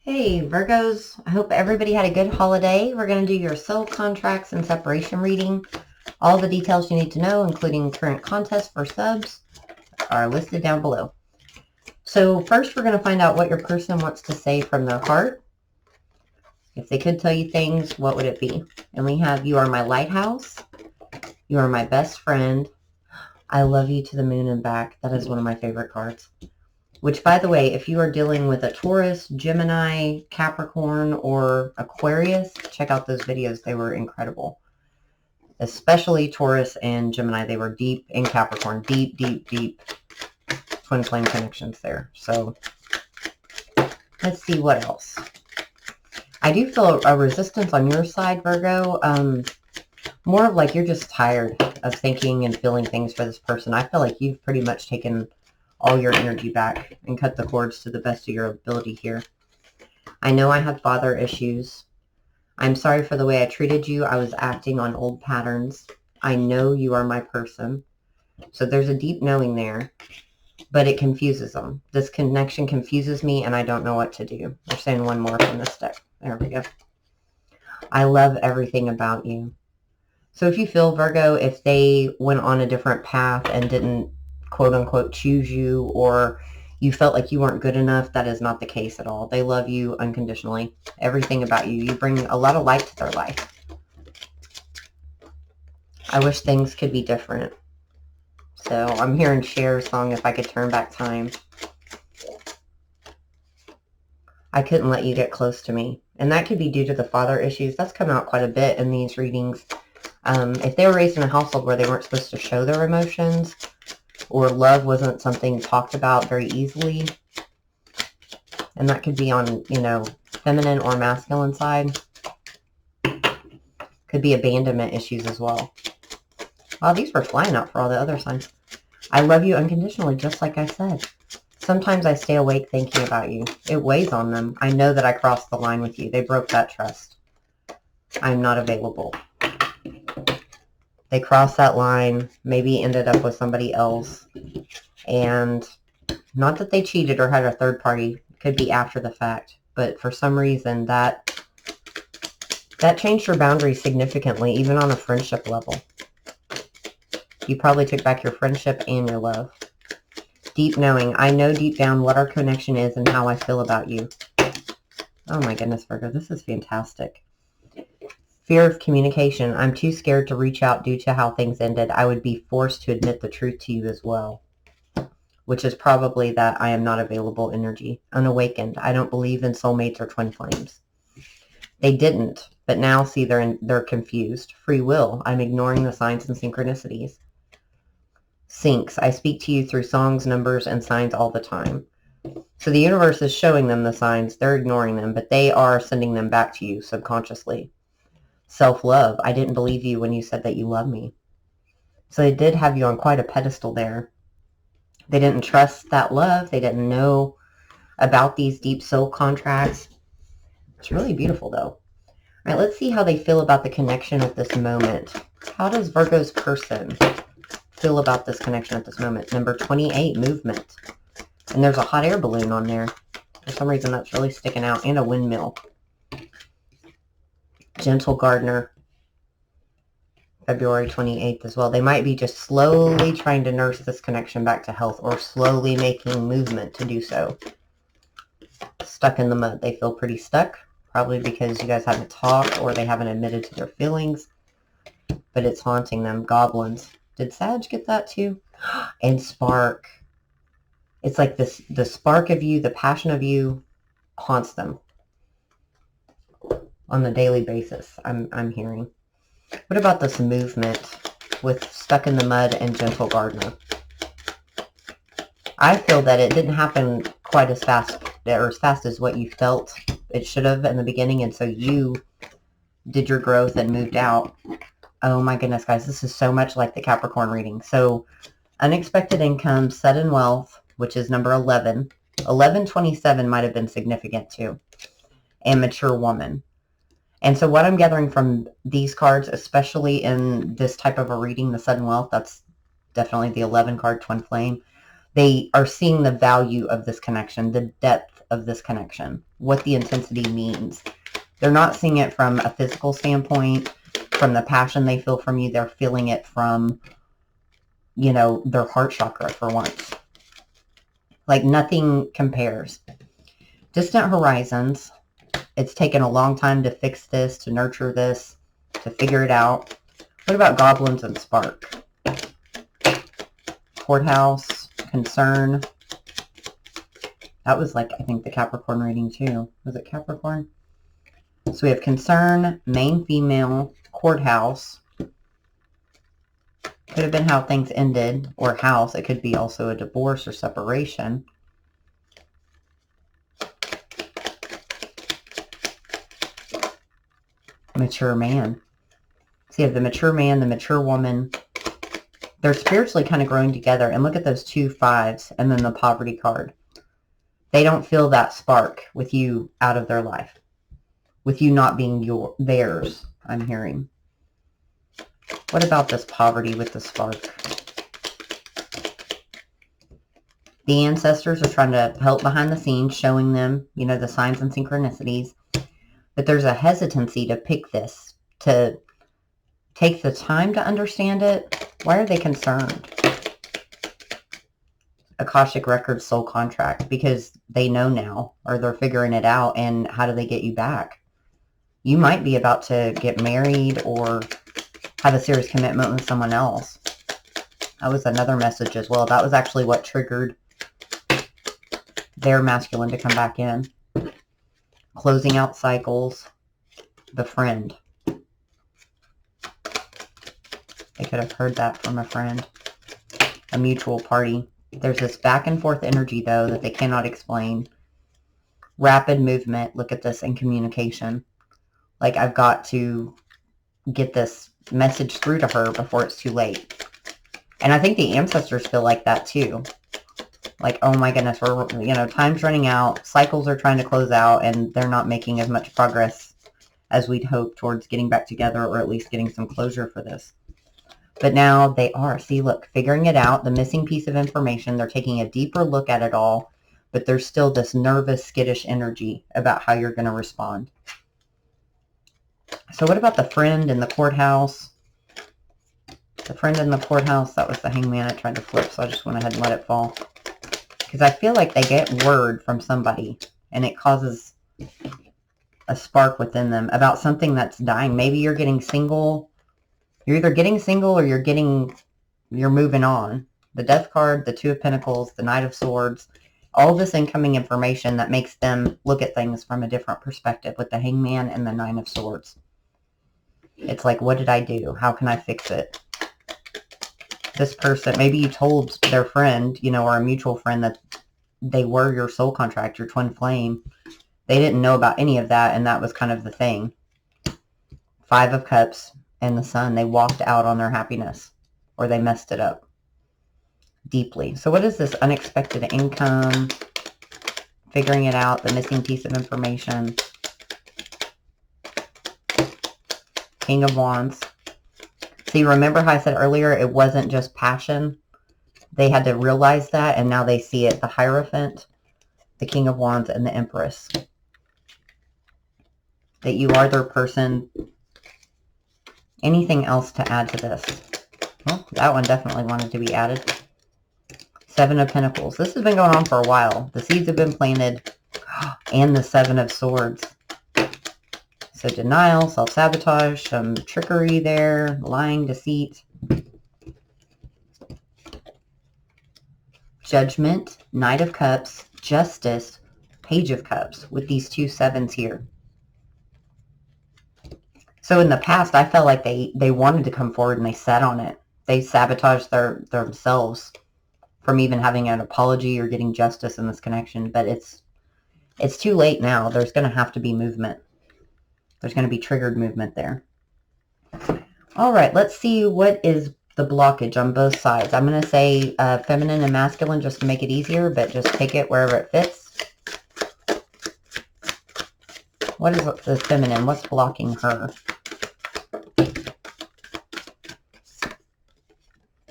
Hey Virgos, I hope everybody had a good holiday. We're going to do your soul contracts and separation reading. All the details you need to know, including current contests for subs, are listed down below. So first we're going to find out what your person wants to say from their heart. If they could tell you things, what would it be? And we have, you are my lighthouse. You are my best friend. I love you to the moon and back. That is one of my favorite cards. Which, by the way, if you are dealing with a Taurus, Gemini, Capricorn, or Aquarius, check out those videos. They were incredible. Especially Taurus and Gemini. They were deep in Capricorn. Deep, deep, deep twin flame connections there. So let's see what else. I do feel a resistance on your side, Virgo. More of like you're just tired of thinking and feeling things for this person. I feel like you've pretty much taken all your energy back and cut the cords to the best of your ability here. I know I had father issues. I'm sorry for the way I treated you. I was acting on old patterns. I know you are my person. So there's a deep knowing there, but it confuses them. This connection confuses me and I don't know what to do. We're saying one more from this deck. There we go. I love everything about you. So if you feel, Virgo, if they went on a different path and didn't quote unquote choose you, or you felt like you weren't good enough, that is not the case at all. They love you unconditionally. Everything about you. You bring a lot of light to their life. I wish things could be different. So I'm hearing Cher's song, If I Could Turn Back Time. I couldn't let you get close to me. And that could be due to the father issues. That's come out quite a bit in these readings. If they were raised in a household where they weren't supposed to show their emotions, or love wasn't something talked about very easily, and that could be on, you know, feminine or masculine side. Could be abandonment issues as well. Wow, these were flying out for all the other signs. I love you unconditionally, just like I said. Sometimes I stay awake thinking about you. It weighs on them. I know that I crossed the line with you. They broke that trust. I'm not available. They crossed that line, maybe ended up with somebody else. And not that they cheated or had a third party. It could be after the fact. But for some reason, that changed your boundaries significantly, even on a friendship level. You probably took back your friendship and your love. Deep knowing. I know deep down what our connection is and how I feel about you. Oh my goodness, Virgo. This is fantastic. Fear of communication. I'm too scared to reach out due to how things ended. I would be forced to admit the truth to you as well. Which is probably that I am not available energy. Unawakened. I don't believe in soulmates or twin flames. They didn't, but now see they're confused. Free will. I'm ignoring the signs and synchronicities. Syncs. I speak to you through songs, numbers, and signs all the time. So the universe is showing them the signs. They're ignoring them, but they are sending them back to you subconsciously. Self-love. I didn't believe you when you said that you love me. So they did have you on quite a pedestal there. They didn't trust that love. They didn't know about these deep soul contracts. It's really beautiful, though. All right, let's see how they feel about the connection at this moment. How does Virgo's person feel about this connection at this moment? Number 28, movement. And there's a hot air balloon on there. For some reason, that's really sticking out. And a windmill. Gentle gardener. February 28th as well. They might be just slowly trying to nurse this connection back to health, or slowly making movement to do so. Stuck in the mud. They feel pretty stuck. Probably because you guys haven't talked or they haven't admitted to their feelings. But it's haunting them. Goblins. Did Sag get that too? And spark. It's like this, the spark of you, the passion of you haunts them on a daily basis, I'm hearing. What about this movement with stuck in the mud and gentle gardener? I feel that it didn't happen quite as fast, or as fast as what you felt it should have in the beginning, and so you did your growth and moved out. Oh my goodness, guys, this is so much like the Capricorn reading. So unexpected income, sudden wealth, which is number 11. 1127 might have been significant too. And mature woman. And so what I'm gathering from these cards, especially in this type of a reading, the sudden wealth, that's definitely the 11 card twin flame. They are seeing the value of this connection, the depth of this connection, what the intensity means. They're not seeing it from a physical standpoint, from the passion they feel from you. They're feeling it from, you know, their heart chakra for once. Like nothing compares. Distant horizons. It's taken a long time to fix this, to nurture this, to figure it out. What about goblins and spark? Courthouse, concern. That was like, I think, the Capricorn reading too. Was it Capricorn? So we have concern, main female, courthouse. Could have been how things ended, or house. It could be also a divorce or separation. Mature man. So you have the mature man, the mature woman. They're spiritually kind of growing together. And look at those 2 5s and then the poverty card. They don't feel that spark with you out of their life. With you not being theirs, I'm hearing. What about this poverty with the spark? The ancestors are trying to help behind the scenes, showing them, you know, the signs and synchronicities. But there's a hesitancy to pick this, to take the time to understand it. Why are they concerned? Akashic Records soul contract, because they know now, or they're figuring it out, and how do they get you back? You might be about to get married or have a serious commitment with someone else. That was another message as well. That was actually what triggered their masculine to come back in. Closing out cycles. The friend. They could have heard that from a friend. A mutual party. There's this back and forth energy, though, that they cannot explain. Rapid movement. Look at this in communication. Like, I've got to get this message through to her before it's too late. And I think the ancestors feel like that, too. Like, oh my goodness, we're, you know, time's running out. Cycles are trying to close out, and they're not making as much progress as we'd hope towards getting back together, or at least getting some closure for this. But now they are. See, look, figuring it out, the missing piece of information. They're taking a deeper look at it all, but there's still this nervous, skittish energy about how you're going to respond. So what about the friend in the courthouse? The friend in the courthouse, that was the hangman I tried to flip, so I just went ahead and let it fall. Because I feel like they get word from somebody, and it causes a spark within them about something that's dying. Maybe you're getting single. You're either getting single or you're moving on. The Death card, the Two of Pentacles, the Knight of Swords, all this incoming information that makes them look at things from a different perspective with the Hangman and the Nine of Swords. It's like, what did I do? How can I fix it? This person, maybe you told their friend, you know, or a mutual friend that they were your soul contract, your twin flame. They didn't know about any of that, and that was kind of the thing. 5 of Cups and the Sun, they walked out on their happiness, or they messed it up deeply. So what is this unexpected income? Figuring it out, the missing piece of information. King of Wands. See, remember how I said earlier, it wasn't just passion. They had to realize that, and now they see it. The Hierophant, the King of Wands, and the Empress. That you are their person. Anything else to add to this? Well, that one definitely wanted to be added. 7 of Pentacles. This has been going on for a while. The seeds have been planted. And the 7 of Swords. So denial, self-sabotage, some trickery there, lying, deceit. Judgment, Knight of Cups, Justice, Page of Cups with these 2 7s here. So in the past, I felt like they wanted to come forward and they sat on it. They sabotaged themselves from even having an apology or getting justice in this connection. But it's too late now. There's going to have to be movement. There's going to be triggered movement there. All right, let's see what is the blockage on both sides. I'm going to say feminine and masculine just to make it easier, but just take it wherever it fits. What is the feminine? What's blocking her?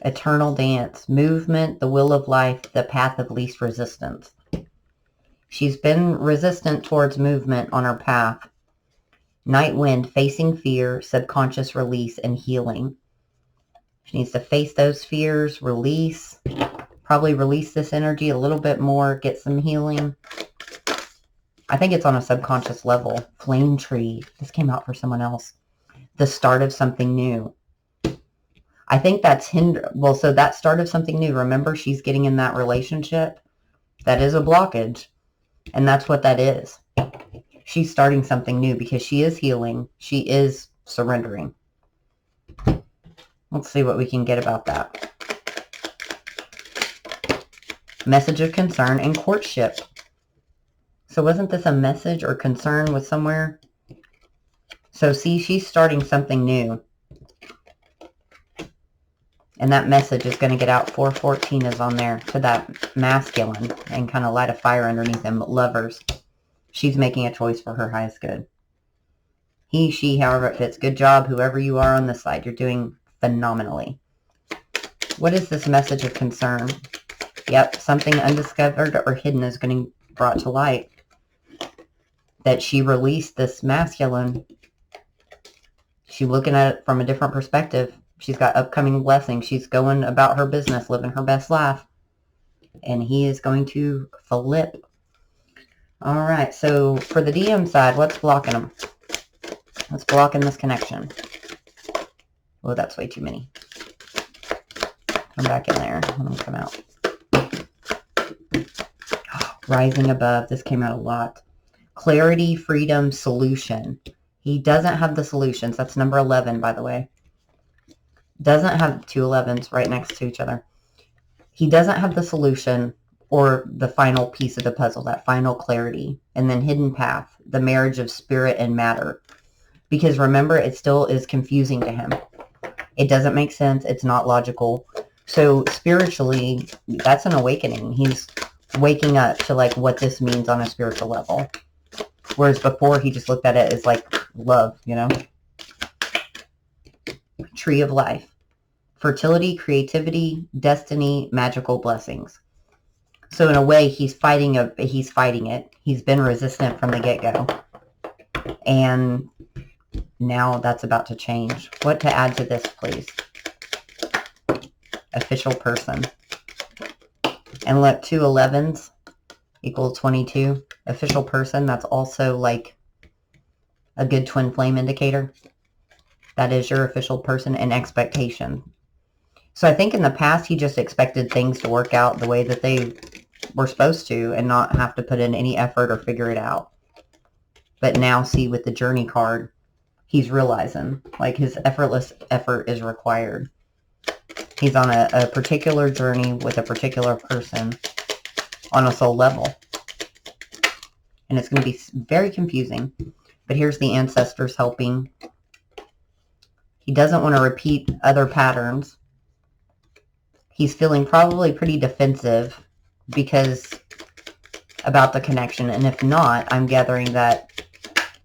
Eternal dance, movement, the will of life, the path of least resistance. She's been resistant towards movement on her path. Night wind, facing fear, subconscious release, and healing. She needs to face those fears, release, probably release this energy a little bit more, get some healing. I think it's on a subconscious level. Flame tree. This came out for someone else. The start of something new. I think that's so that start of something new. Remember, she's getting in that relationship. That is a blockage. And that's what that is. She's starting something new because she is healing. She is surrendering. Let's see what we can get about that. Message of concern and courtship. So wasn't this a message or concern with somewhere? So see, she's starting something new. And that message is going to get out. 414 is on there to that masculine and kind of light a fire underneath them. Lovers. She's making a choice for her highest good. He, she, however it fits. Good job, whoever you are on this side. You're doing phenomenally. What is this message of concern? Yep, something undiscovered or hidden is going to be brought to light. That she released this masculine. She's looking at it from a different perspective. She's got upcoming blessings. She's going about her business, living her best life. And he is going to flip. All right, so for the DM side, what's blocking them? What's blocking this connection? Oh, that's way too many. Come back in there. Let me come out. Rising above. This came out a lot. Clarity, freedom, solution. He doesn't have the solutions. That's number 11, by the way. Doesn't have two 11s right next to each other. He doesn't have the solution or the final piece of the puzzle, that final clarity. And then hidden path, the marriage of spirit and matter. Because remember, it still is confusing to him. It doesn't make sense. It's not logical. So spiritually, that's an awakening. He's waking up to like what this means on a spiritual level. Whereas before, he just looked at it as like love, you know? Tree of life. Fertility, creativity, destiny, magical blessings. So in a way, he's fighting it. He's been resistant from the get-go. And now that's about to change. What to add to this, please? Official person. And look, 2 11s equals 22. Official person, that's also like a good twin flame indicator. That is your official person and expectation. So I think in the past, he just expected things to work out the way that they were supposed to and not have to put in any effort or figure it out. But now, see, with the journey card, he's realizing like his effortless effort is required. He's on a particular journey with a particular person on a soul level. And it's going to be very confusing. But here's the ancestors helping. He doesn't want to repeat other patterns. He's feeling probably pretty defensive because about the connection. And if not, I'm gathering that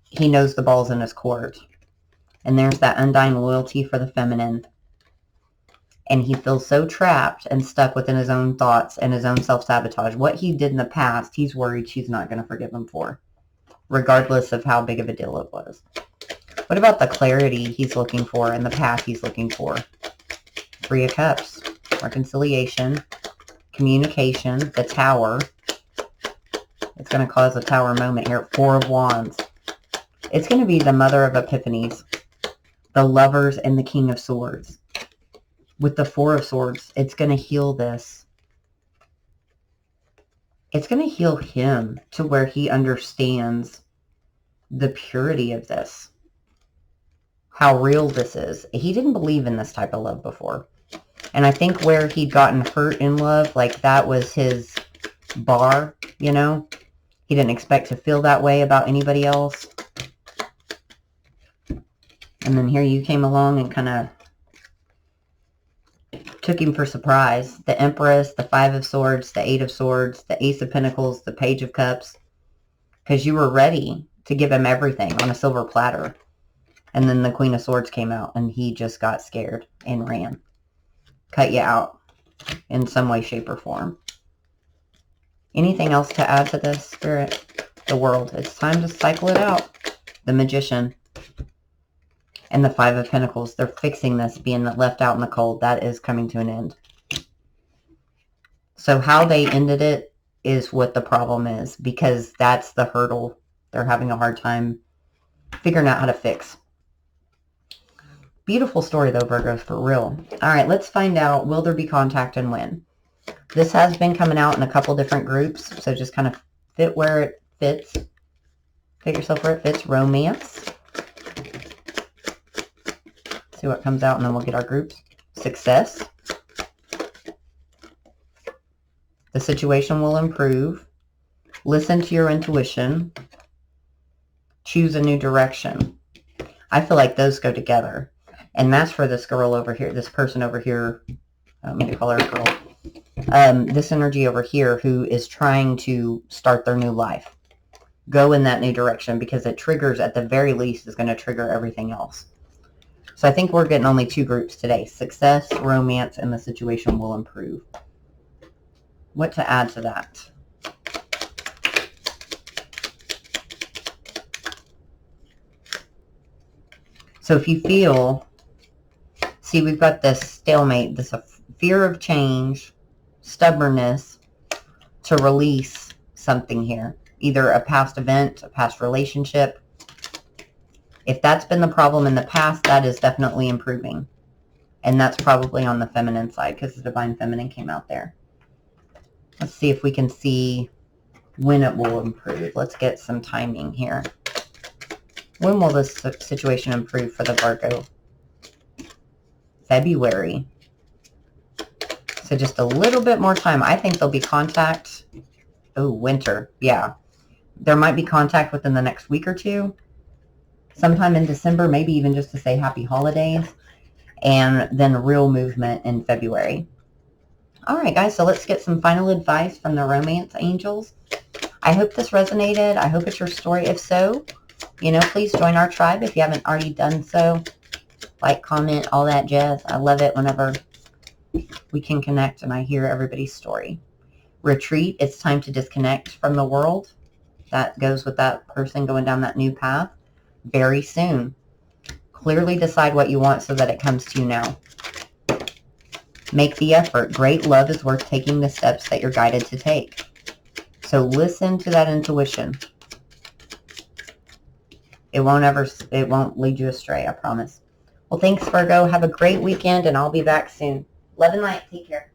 he knows the ball's in his court. And there's that undying loyalty for the feminine. And he feels so trapped and stuck within his own thoughts and his own self-sabotage. What he did in the past, he's worried she's not going to forgive him for, regardless of how big of a deal it was. What about the clarity he's looking for and the path he's looking for? 3 of Cups, reconciliation, communication, the Tower. It's going to cause a Tower moment here. 4 of Wands. It's going to be the Mother of Epiphanies, the Lovers, and the King of Swords. With the 4 of Swords, it's going to heal this. It's going to heal him to where he understands the purity of this. How real this is. He didn't believe in this type of love before. And I think where he'd gotten hurt in love, like that was his bar, you know? He didn't expect to feel that way about anybody else. And then here you came along and kind of took him for surprise. The Empress, the 5 of Swords, the 8 of Swords, the Ace of Pentacles, the Page of Cups. Because you were ready to give him everything on a silver platter. And then the Queen of Swords came out and he just got scared and ran. Cut you out in some way, shape, or form. Anything else to add to this, Spirit? The World. It's time to cycle it out. The Magician. And the Five of Pentacles. They're fixing this, being left out in the cold. That is coming to an end. So how they ended it is what the problem is, because that's the hurdle they're having a hard time figuring out how to fix. Beautiful story though, Virgos, for real. All right, let's find out, will there be contact and when? This has been coming out in a couple different groups, so just kind of fit where it fits. Fit yourself where it fits. Romance. See what comes out, and then we'll get our groups. Success. The situation will improve. Listen to your intuition. Choose a new direction. I feel like those go together. And that's for this girl over here, this person over here. I'm going to call her a girl. This energy over here who is trying to start their new life. Go in that new direction, because it triggers, at the very least, is going to trigger everything else. So I think we're getting only 2 groups today. Success, romance, and the situation will improve. What to add to that? So if you feel, see, we've got this stalemate, this fear of change, stubbornness to release something here. Either a past event, a past relationship. If that's been the problem in the past, that is definitely improving. And that's probably on the feminine side, because the Divine Feminine came out there. Let's see if we can see when it will improve. Let's get some timing here. When will this situation improve for the Virgo? February. So just a little bit more time. I think there'll be contact. Oh, winter. Yeah. There might be contact within the next week or 2. Sometime in December, maybe even just to say happy holidays. And then real movement in February. All right, guys, so let's get some final advice from the romance angels. I hope this resonated. I hope it's your story. If so, you know, please join our tribe if you haven't already done so. Like, comment, all that jazz. I love it whenever we can connect and I hear everybody's story. Retreat. It's time to disconnect from the world. That goes with that person going down that new path very soon. Clearly decide what you want so that it comes to you now. Make the effort. Great love is worth taking the steps that you're guided to take. So listen to that intuition. It won't lead you astray, I promise. Well, thanks, Virgo. Have a great weekend, and I'll be back soon. Love and light. Take care.